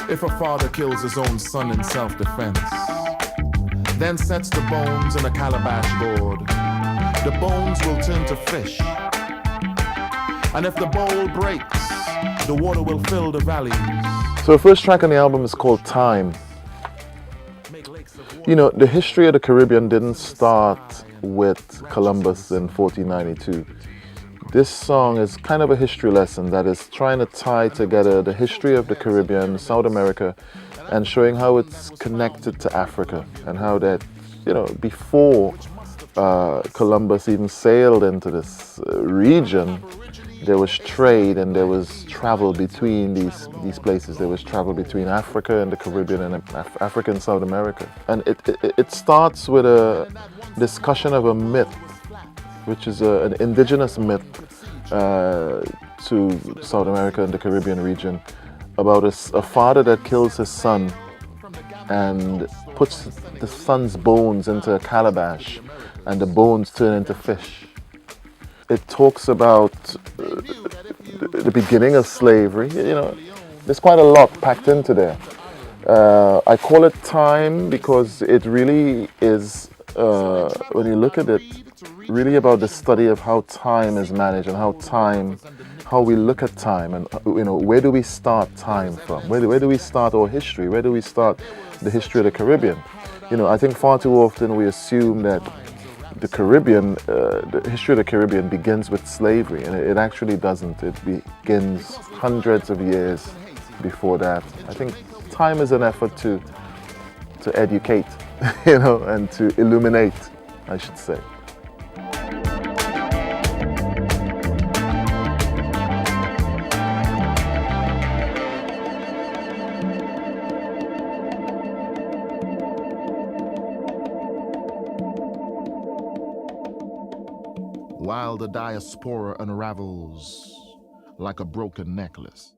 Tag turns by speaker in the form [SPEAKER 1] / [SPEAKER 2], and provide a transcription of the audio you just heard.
[SPEAKER 1] If a father kills his own son in self-defense, then sets the bones in a calabash board, the bones will turn to fish. And if the bowl breaks, the water will fill the valleys.
[SPEAKER 2] So the first track on the album is called Time. You know, the history of the Caribbean didn't start with Columbus in 1492. This song is kind of a history lesson that is trying to tie together the history of the Caribbean, South America, and showing how it's connected to Africa and how that, you know, before Columbus even sailed into this region, there was trade and there was travel between these places. There was travel between Africa and the Caribbean and Africa and South America. And it starts with a discussion of a myth, which is an indigenous myth to South America and the Caribbean region, about a father that kills his son and puts the son's bones into a calabash, and the bones turn into fish. It talks about the beginning of slavery. You know, there's quite a lot packed into there. I call it Time because it really is, when you look at it, really about the study of how time is managed and how we look at time, and you know, where do we start time from? Where do we start our history? Where do we start the history of the Caribbean? You know, I think far too often we assume that the Caribbean, the history of the Caribbean begins with slavery, and it actually doesn't. It begins hundreds of years before that. I think time is an effort to educate, you know, and to illuminate, I should say.
[SPEAKER 1] While the diaspora unravels like a broken necklace.